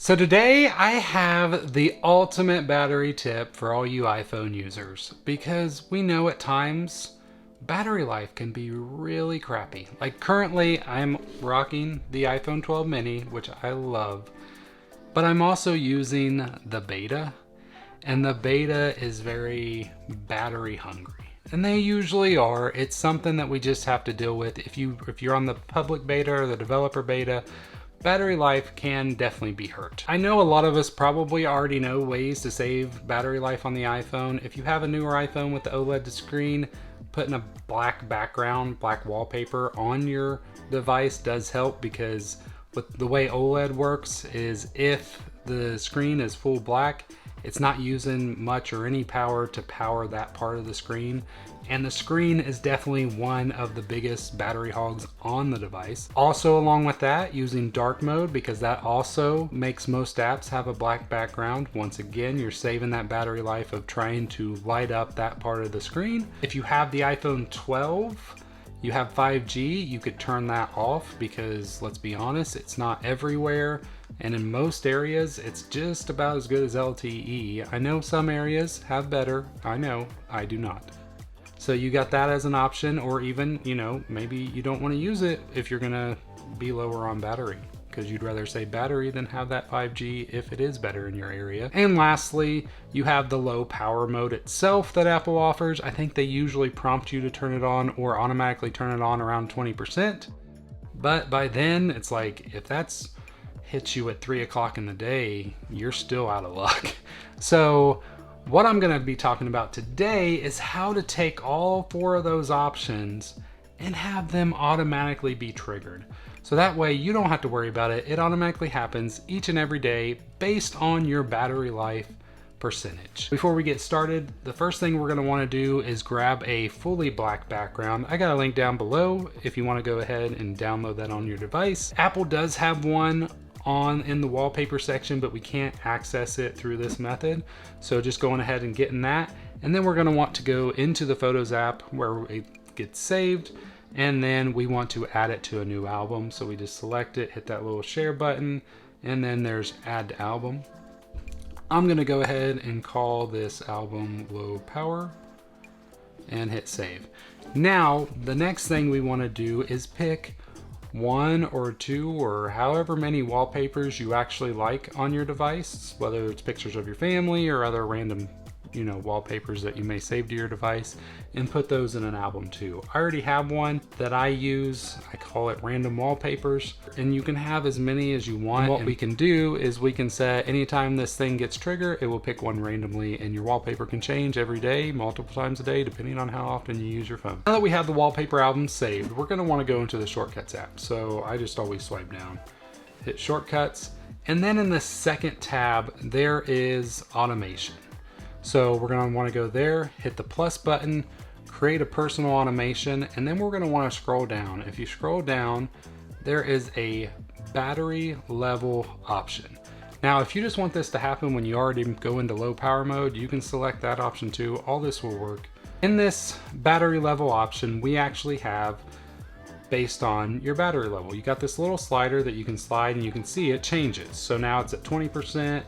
So today I have the ultimate battery tip for all you iPhone users, because we know at times battery life can be really crappy. Like currently I'm rocking the iPhone 12 mini, which I love, but I'm also using the beta, and the beta is very battery hungry. And they usually are. It's something that we just have to deal with. If you're on the public beta or the developer beta, battery life can definitely be hurt. I know a lot of us probably already know ways to save battery life on the iPhone. If you have a newer iPhone with the OLED screen, putting a black background, black wallpaper on your device does help, because with the way OLED works is if the screen is full black, it's not using much or any power to power that part of the screen. And the screen is definitely one of the biggest battery hogs on the device. Also, along with that, using dark mode, because that also makes most apps have a black background. Once again, you're saving that battery life of trying to light up that part of the screen. If you have the iPhone 12, you have 5G, you could turn that off, because let's be honest, it's not everywhere. And in most areas, it's just about as good as LTE. I know some areas have better. I know, I do not. So you got that as an option, or even, maybe you don't want to use it if you're gonna be lower on battery, because you'd rather save battery than have that 5G if it is better in your area. And lastly, you have the low power mode itself that Apple offers. I think they usually prompt you to turn it on or automatically turn it on around 20%. But by then, it's like, if that's hits you at 3 o'clock in the day, you're still out of luck. So what I'm going to be talking about today is how to take all 4 of those options and have them automatically be triggered. So that way you don't have to worry about it. It automatically happens each and every day based on your battery life percentage. Before we get started, the first thing we're going to want to do is grab a fully black background. I got a link down below if you want to go ahead and download that on your device. Apple does have one in the wallpaper section, but we can't access it through this method. So just going ahead and getting that. And then we're going to want to go into the Photos app where it gets saved. And then we want to add it to a new album. So we just select it, hit that little share button, and then there's add to album. I'm going to go ahead and call this album Low Power and hit save. Now, the next thing we want to do is pick 1 or 2 or however many wallpapers you actually like on your device, whether it's pictures of your family or other random wallpapers that you may save to your device, and put those in an album too. I already have one that I use. I call it random wallpapers, and you can have as many as you want. And what we can do is we can set anytime this thing gets triggered, it will pick one randomly, and your wallpaper can change every day, multiple times a day, depending on how often you use your phone. Now that we have the wallpaper album saved, we're going to want to go into the Shortcuts app. So I just always swipe down, hit Shortcuts, and then in the second tab there is Automation. So we're going to want to go there, hit the plus button, create a personal automation, and then we're going to want to scroll down. If you scroll down, there is a battery level option. Now, if you just want this to happen when you already go into low power mode, you can select that option too. All this will work. In this battery level option, we actually have based on your battery level. You got this little slider that you can slide, and you can see it changes. So now it's at 20%.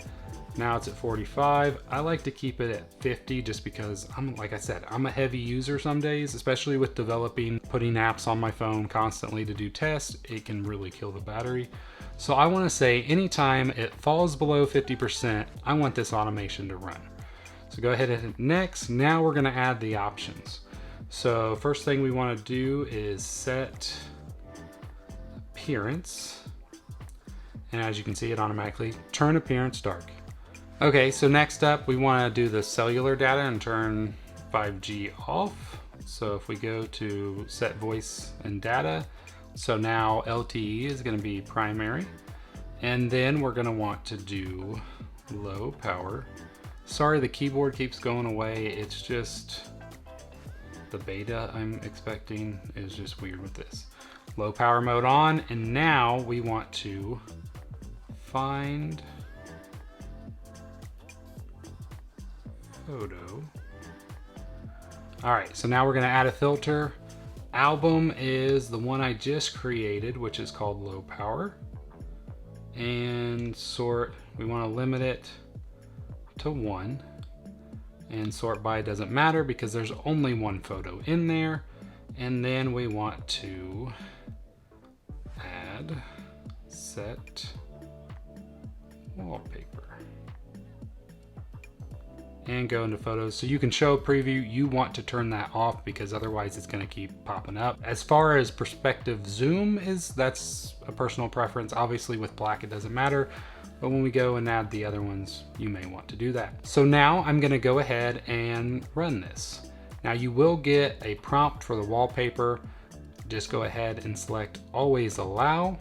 Now it's at 45. I like to keep it at 50 just because like I said, I'm a heavy user some days, especially with putting apps on my phone constantly to do tests. It can really kill the battery. So I want to say anytime it falls below 50%, I want this automation to run. So go ahead and hit next. Now we're going to add the options. So first thing we want to do is set appearance. And as you can see, it automatically turn appearance dark. Okay, so next up we want to do the cellular data and turn 5G off. So if we go to set voice and data, so now LTE is going to be primary. And then we're going to want to do low power. Sorry, the keyboard keeps going away. It's just the beta I'm expecting is just weird with this. Low power mode on, and now we want to find photo. All right, so now we're going to add a filter. Album is the one I just created, which is called low power. and sort. We want to limit it to 1, and sort by doesn't matter because there's only one photo in there. And then we want to add set wallpaper and go into photos. So you can show preview. You want to turn that off because otherwise it's going to keep popping up. As far as perspective zoom is, that's a personal preference. Obviously with black it doesn't matter, but when we go and add the other ones, you may want to do that. So now I'm going to go ahead and run this. Now you will get a prompt for the wallpaper. Just go ahead and select always allow.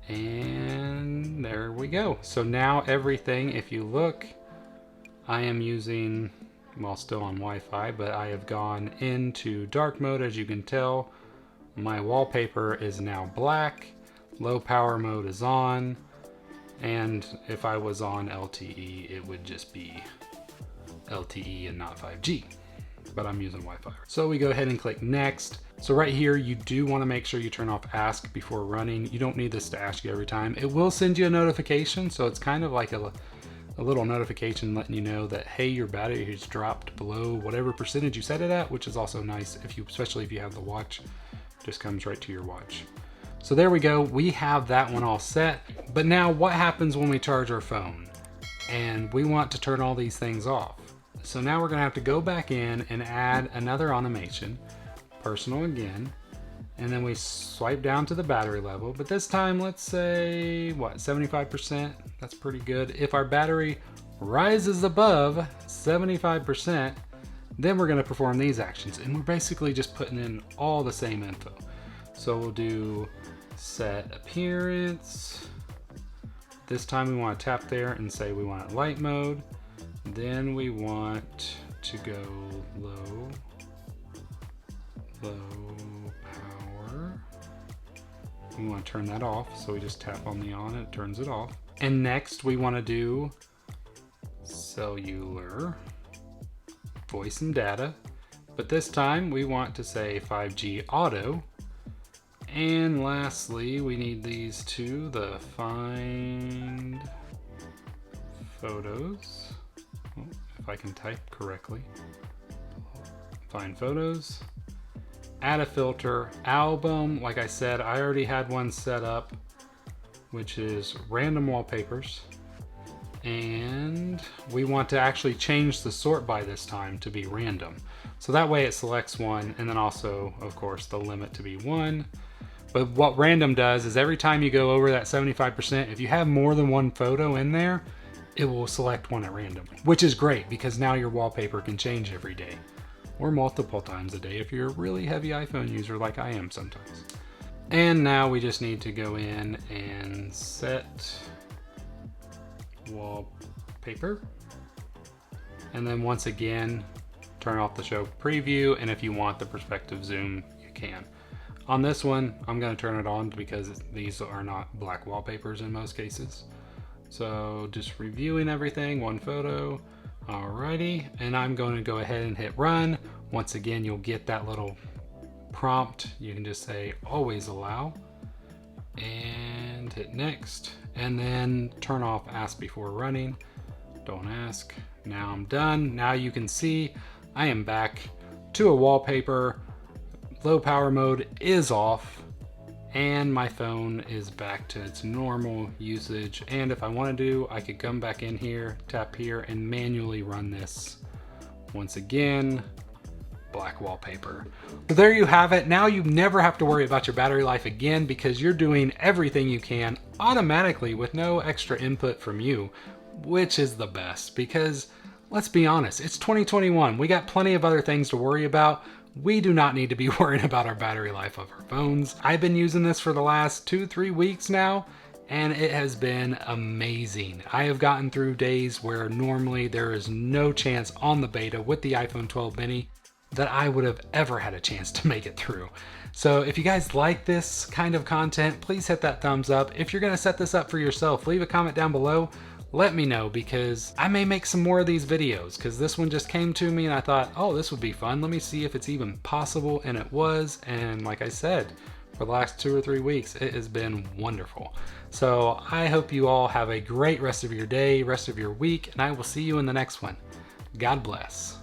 And there we go. So now everything, if you look, I am using, well, still on Wi-Fi, but I have gone into dark mode. As you can tell, my wallpaper is now black. Low power mode is on. And if I was on LTE, it would just be LTE and not 5G. But I'm using Wi-Fi. So we go ahead and click next. So right here, you do want to make sure you turn off ask before running. You don't need this to ask you every time. It will send you a notification. So it's kind of like a little notification letting you know that, hey, your battery has dropped below whatever percentage you set it at, which is also nice if you, especially if you have the watch, just comes right to your watch. So there we go. We have that one all set. But now what happens when we charge our phone? And we want to turn all these things off. So now we're gonna have to go back in and add another automation, personal again, and then we swipe down to the battery level, but this time let's say, what, 75%? That's pretty good. If our battery rises above 75%, then we're gonna perform these actions, and we're basically just putting in all the same info. So we'll do set appearance. This time we wanna tap there and say we want it light mode. Then we want to go low power. We want to turn that off, so we just tap on the on, it turns it off. And next we want to do cellular voice and data, but this time we want to say 5G auto. And lastly, we need these two, the find photos. If I can type correctly. Find photos, add a filter, album. Like I said, I already had one set up, which is random wallpapers. And we want to actually change the sort by this time to be random. So that way it selects one, and then also, of course, the limit to be 1. But what random does is every time you go over that 75%, if you have more than one photo in there, it will select one at random, which is great because now your wallpaper can change every day or multiple times a day if you're a really heavy iPhone user like I am sometimes. And now we just need to go in and set wallpaper. And then once again, turn off the show preview. And if you want the perspective zoom, you can. On this one, I'm going to turn it on because these are not black wallpapers in most cases. So just reviewing everything, one photo, alrighty, and I'm going to go ahead and hit run. Once again, you'll get that little prompt. You can just say always allow and hit next, and then turn off ask before running. Don't ask. Now I'm done. Now you can see I am back to a wallpaper. Low power mode is off. And my phone is back to its normal usage. And if I want to do, I could come back in here, tap here, and manually run this. Once again, black wallpaper. So there you have it. Now you never have to worry about your battery life again because you're doing everything you can automatically with no extra input from you, which is the best because let's be honest, it's 2021. We got plenty of other things to worry about. We do not need to be worrying about our battery life of our phones. I've been using this for the last 2-3 weeks now, and it has been amazing. I have gotten through days where normally there is no chance on the beta with the iPhone 12 mini that I would have ever had a chance to make it through. So if you guys like this kind of content, please hit that thumbs up. If you're gonna set this up for yourself, leave a comment down below. Let me know because I may make some more of these videos because this one just came to me and I thought, oh, this would be fun. Let me see if it's even possible, and it was. And like I said, for the last 2 or 3 weeks. It has been wonderful. So I hope you all have a great rest of your day, rest of your week, and I will see you in the next one. God bless.